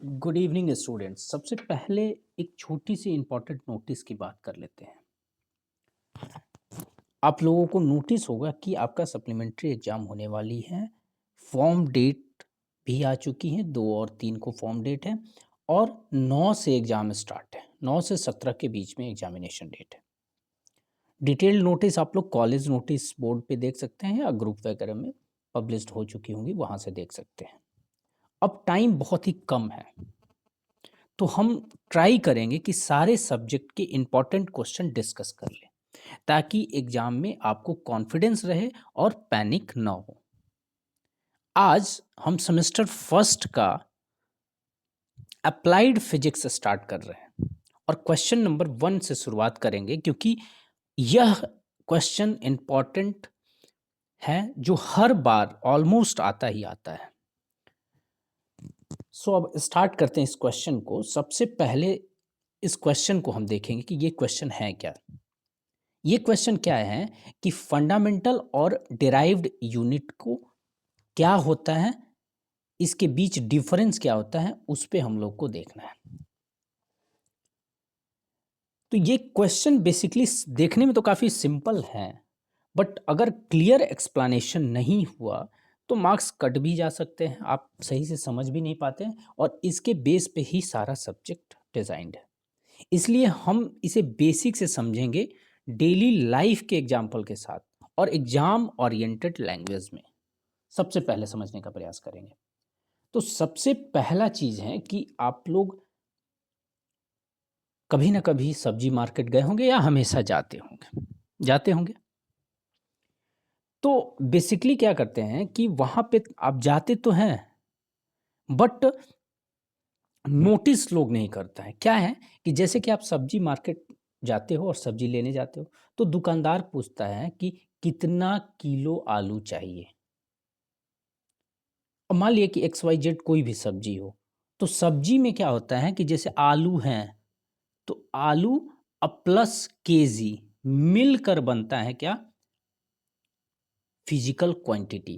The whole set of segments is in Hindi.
Good evening students. सबसे पहले एक छोटी सी इम्पोर्टेंट नोटिस की बात कर लेते हैं। आप लोगों को नोटिस होगा कि आपका सप्लीमेंट्री एग्ज़ाम होने वाली है। फॉर्म डेट भी आ चुकी है, 2 और 3 को फॉर्म डेट है और 9 से एग्ज़ाम स्टार्ट है। 9 से 17 के बीच में एग्ज़ामिनेशन डेट है। डिटेल्ड नोटिस आप लोग कॉलेज नोटिस बोर्ड पे देख सकते हैं या ग्रुप वगैरह में पब्लिश्ड हो चुकी होंगी, वहाँ से देख सकते हैं। अब टाइम बहुत ही कम है, तो हम ट्राई करेंगे कि सारे सब्जेक्ट के इम्पोर्टेंट क्वेश्चन डिस्कस कर लें, ताकि एग्जाम में आपको कॉन्फिडेंस रहे और पैनिक ना हो। आज हम सेमेस्टर फर्स्ट का अप्लाइड फिजिक्स स्टार्ट कर रहे हैं और क्वेश्चन नंबर 1 से शुरुआत करेंगे, क्योंकि यह क्वेश्चन इम्पॉर्टेंट है जो हर बार ऑलमोस्ट आता ही आता है। सो अब स्टार्ट करते हैं इस क्वेश्चन को। सबसे पहले इस क्वेश्चन को हम देखेंगे कि ये क्वेश्चन है क्या। ये क्वेश्चन क्या है कि फंडामेंटल और डिराइव्ड यूनिट को क्या होता है, इसके बीच डिफरेंस क्या होता है, उस पे हम लोग को देखना है। तो ये क्वेश्चन बेसिकली देखने में तो काफ़ी सिंपल है, बट अगर क्लियर एक्सप्लेनेशन नहीं हुआ तो मार्क्स कट भी जा सकते हैं, आप सही से समझ भी नहीं पाते हैं, और इसके बेस पे ही सारा सब्जेक्ट डिज़ाइंड है। इसलिए हम इसे बेसिक से समझेंगे, डेली लाइफ के एग्जाम्पल के साथ और एग्जाम ओरिएंटेड लैंग्वेज में सबसे पहले समझने का प्रयास करेंगे। तो सबसे पहला चीज़ है कि आप लोग कभी ना कभी सब्जी मार्केट गए होंगे या हमेशा जाते होंगे। तो बेसिकली क्या करते हैं कि वहाँ पे आप जाते तो हैं, बट नोटिस लोग नहीं करता है। क्या है कि जैसे कि आप सब्जी मार्केट जाते हो और सब्जी लेने जाते हो, तो दुकानदार पूछता है कि कितना किलो आलू चाहिए। अब मान लिया कि एक्स वाई जेड कोई भी सब्जी हो, तो सब्जी में क्या होता है कि जैसे आलू हैं, तो आलू प्लस केजी मिलकर बनता है क्या, फिजिकल क्वांटिटी।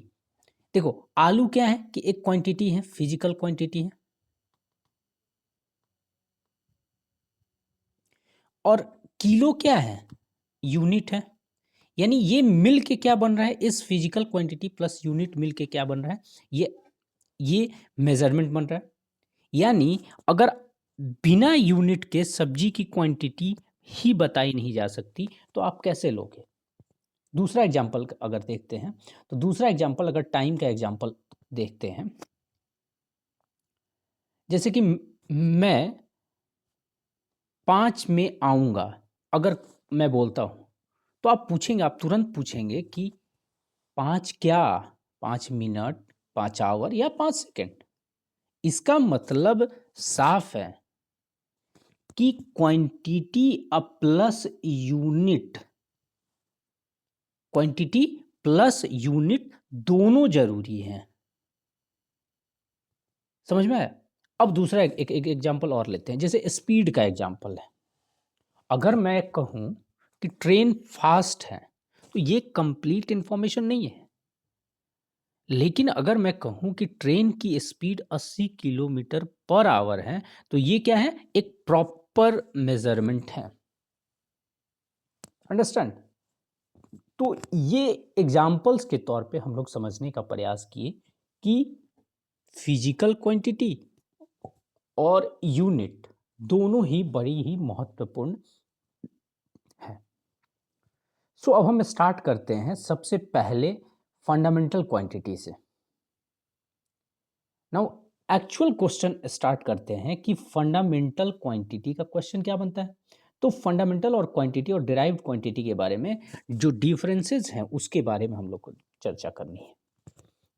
देखो, आलू क्या है कि एक क्वांटिटी है, फिजिकल क्वांटिटी है, और किलो क्या है, यूनिट है। यानी ये मिल के क्या बन रहा है, इस फिजिकल क्वांटिटी प्लस यूनिट मिल के क्या बन रहा है, ये मेजरमेंट बन रहा है। यानी अगर बिना यूनिट के सब्जी की क्वांटिटी ही बताई नहीं जा सकती, तो आप कैसे लोगे। दूसरा एग्जाम्पल अगर देखते हैं, तो दूसरा एग्जाम्पल अगर टाइम का एग्जाम्पल देखते हैं, जैसे कि मैं 5 में आऊँगा, अगर मैं बोलता हूँ, तो आप पूछेंगे, आप तुरंत पूछेंगे कि 5 क्या, 5 मिनट, 5 आवर या 5 सेकंड। इसका मतलब साफ है कि quantity plus unit, quantity plus unit दोनों जरूरी हैं। समझ में आया। अब दूसरा एक एग्जांपल और लेते हैं, जैसे स्पीड का एग्जांपल है। अगर मैं कहूं कि ट्रेन फास्ट है, तो ये कंप्लीट इंफॉर्मेशन नहीं है। लेकिन अगर मैं कहूं कि ट्रेन की स्पीड 80 किलोमीटर पर आवर है, तो ये क्या है, एक प्रॉपर मेजरमेंट है। अंडरस्टैंड। तो ये एग्जाम्पल्स के तौर पे हम लोग समझने का प्रयास किए कि फिजिकल क्वांटिटी और यूनिट दोनों ही बड़ी ही महत्वपूर्ण है। सो अब हम स्टार्ट करते हैं सबसे पहले फंडामेंटल क्वांटिटी से। नाउ एक्चुअल क्वेश्चन स्टार्ट करते हैं कि फंडामेंटल क्वांटिटी का क्वेश्चन क्या बनता है। तो फंडामेंटल और क्वांटिटी और डिराइव्ड क्वांटिटी के बारे में जो डिफरेंसेस हैं उसके बारे में हम लोग को चर्चा करनी है।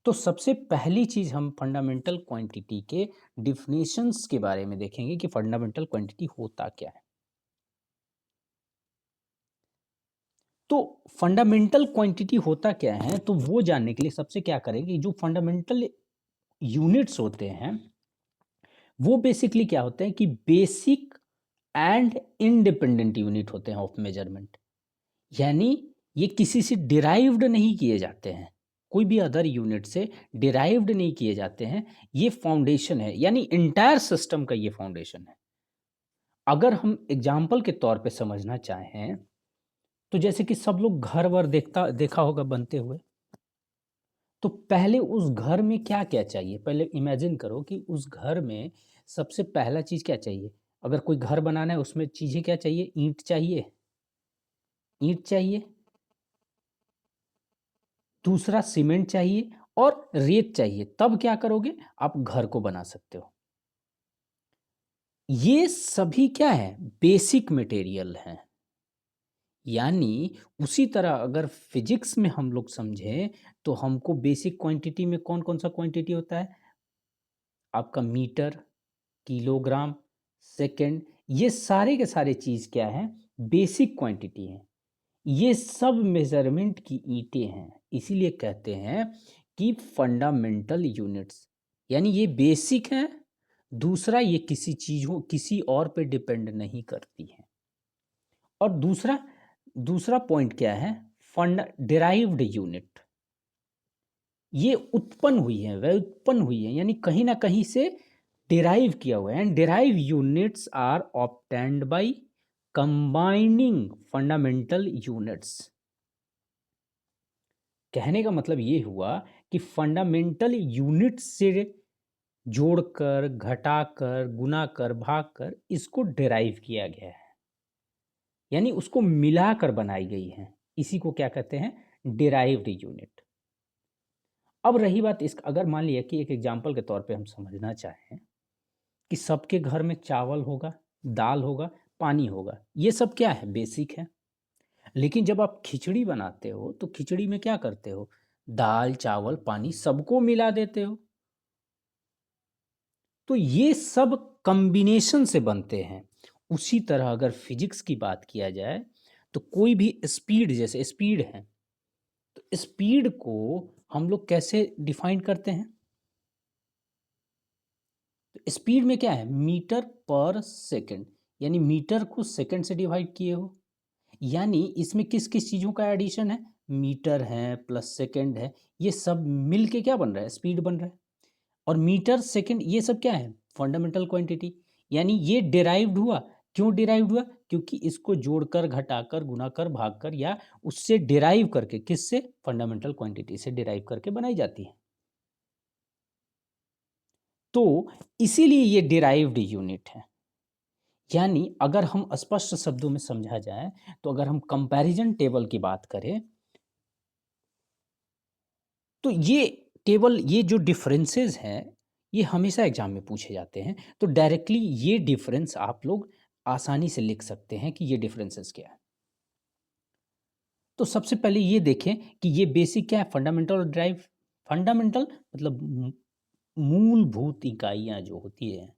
तो सबसे पहली चीज हम फंडामेंटल क्वांटिटी के डिफिनेशंस के बारे में देखेंगे कि फंडामेंटल क्वांटिटी होता क्या है। तो फंडामेंटल क्वांटिटी होता क्या है, तो वो जानने के लिए सबसे क्या करेंगे, जो फंडामेंटल यूनिट्स होते हैं वो बेसिकली क्या होते हैं कि बेसिक एंड इंडिपेंडेंट यूनिट होते हैं ऑफ मेजरमेंट। यानी ये किसी से डिराइव्ड नहीं किए जाते हैं, कोई भी अदर यूनिट से डिराइव्ड नहीं किए जाते हैं। ये फाउंडेशन है, यानी इंटायर सिस्टम का ये फाउंडेशन है। अगर हम एग्जाम्पल के तौर पे समझना चाहें, तो जैसे कि सब लोग घर वर देखा होगा बनते हुए। तो पहले उस घर में क्या क्या चाहिए, पहले इमेजिन करो कि उस घर में सबसे पहला चीज क्या चाहिए। अगर कोई घर बनाना है, उसमें चीजें क्या चाहिए, ईंट चाहिए, ईंट चाहिए, दूसरा सीमेंट चाहिए और रेत चाहिए। तब क्या करोगे, आप घर को बना सकते हो। ये सभी क्या है, बेसिक मटेरियल हैं। यानी उसी तरह अगर फिजिक्स में हम लोग समझें, तो हमको बेसिक क्वांटिटी में कौन कौन सा क्वांटिटी होता है, आपका मीटर, किलोग्राम, सेकंड, ये सारे के सारे चीज क्या है, बेसिक क्वांटिटी है। ये सब मेजरमेंट की ईंटें हैं, इसीलिए कहते हैं कि फंडामेंटल यूनिट्स। यानी ये बेसिक है। दूसरा, ये किसी चीजों किसी और पे डिपेंड नहीं करती है। और दूसरा दूसरा पॉइंट क्या है, फंड डिराइव्ड यूनिट। ये उत्पन्न हुई है, वह उत्पन्न हुई है, यानी कहीं ना कहीं से डिराइव किया हुआ है। And derive units are obtained by combining fundamental units. कहने का मतलब ये हुआ कि फंडामेंटल यूनिट से जोड़कर, घटाकर, गुनाकर, भागकर इसको डिराइव किया गया है, यानी उसको मिलाकर बनाई गई है। इसी को क्या कहते हैं, डिराइव्ड यूनिट। अब रही बात इस, अगर मान लिया कि एक एग्जाम्पल के तौर पे हम समझना चाहें कि सबके घर में चावल होगा, दाल होगा, पानी होगा, ये सब क्या है, बेसिक है। लेकिन जब आप खिचड़ी बनाते हो, तो खिचड़ी में क्या करते हो, दाल, चावल, पानी सबको मिला देते हो। तो ये सब कॉम्बिनेशन से बनते हैं। उसी तरह अगर फिजिक्स की बात किया जाए, तो कोई भी स्पीड, जैसे स्पीड है, तो स्पीड को हम लोग कैसे डिफाइन करते हैं, तो स्पीड में क्या है, मीटर पर सेकंड, यानी मीटर को सेकंड से डिवाइड किए हो। यानी इसमें किस किस चीज़ों का एडिशन है, मीटर है प्लस सेकंड है, ये सब मिल के क्या बन रहा है, स्पीड बन रहा है। और मीटर सेकंड ये सब क्या है, फंडामेंटल क्वांटिटी। यानी ये डिराइव्ड हुआ। क्यों डिराइव्ड हुआ, क्योंकि इसको जोड़कर, घटाकर, गुणाकर, भागकर या उससे डिराइव करके, किससे, फंडामेंटल क्वांटिटी से डिराइव करके बनाई जाती है। तो इसीलिए ये डिराइव्ड यूनिट है। यानी अगर हम स्पष्ट शब्दों में समझा जाए, तो अगर हम कंपैरिजन टेबल की बात करें, तो ये टेबल, ये जो डिफरेंसेस हैं, ये हमेशा एग्जाम में पूछे जाते हैं। तो डायरेक्टली ये डिफरेंस आप लोग आसानी से लिख सकते हैं कि ये डिफरेंसेस क्या है। तो सबसे पहले ये देखें कि ये बेसिक क्या है, फंडामेंटल और ड्राइव। फंडामेंटल मतलब मूलभूत इकाइयां जो होती है,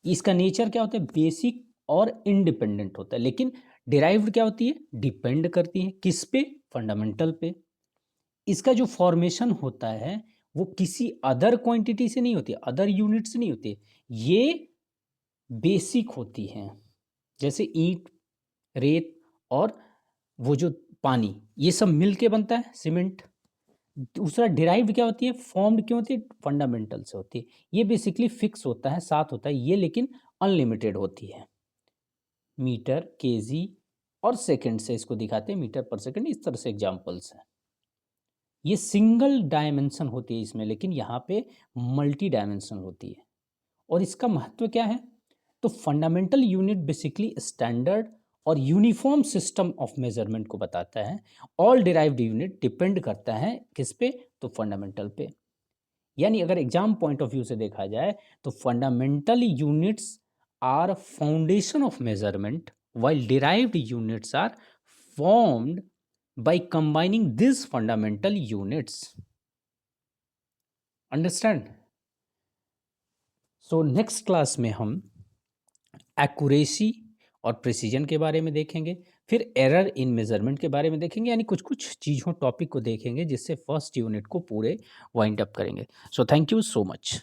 इसका नेचर क्या होता है, बेसिक और इंडिपेंडेंट होता है। लेकिन डिराइव्ड क्या होती है, डिपेंड करती है किस पे, फंडामेंटल पे। इसका जो फॉर्मेशन होता है, वो किसी अदर क्वांटिटी से नहीं होती, अदर यूनिट से नहीं होती, ये बेसिक होती हैं। जैसे ईंट, रेत और वो जो पानी, ये सब मिल के बनता है सीमेंट। दूसरा डिराइव्ड क्या होती है, फॉर्म्ड क्यों होती है, फंडामेंटल से होती है। ये बेसिकली फिक्स होता है, साथ होता है ये, लेकिन अनलिमिटेड होती है। मीटर, केजी और सेकंड से इसको दिखाते हैं, मीटर पर सेकंड, इस तरह से एग्जांपल्स हैं। ये सिंगल डायमेंशन होती है इसमें, लेकिन यहाँ पे मल्टी डायमेंशन होती है। और इसका महत्व क्या है, तो फंडामेंटल यूनिट बेसिकली स्टैंडर्ड और यूनिफॉर्म सिस्टम ऑफ मेजरमेंट को बताता है। ऑल डिराइव्ड यूनिट डिपेंड करता है किस पे, तो फंडामेंटल पे। यानी अगर एग्जाम पॉइंट ऑफ व्यू से देखा जाए, तो fundamental units are foundation of measurement, while derived units are formed by combining these fundamental units. Understand? So next class में हम एक्यूरेसी और प्रिसीजन के बारे में देखेंगे, फिर एरर इन मेजरमेंट के बारे में देखेंगे, यानी कुछ कुछ चीज़ों टॉपिक को देखेंगे जिससे फर्स्ट यूनिट को पूरे वाइंड अप करेंगे। So thank you so much.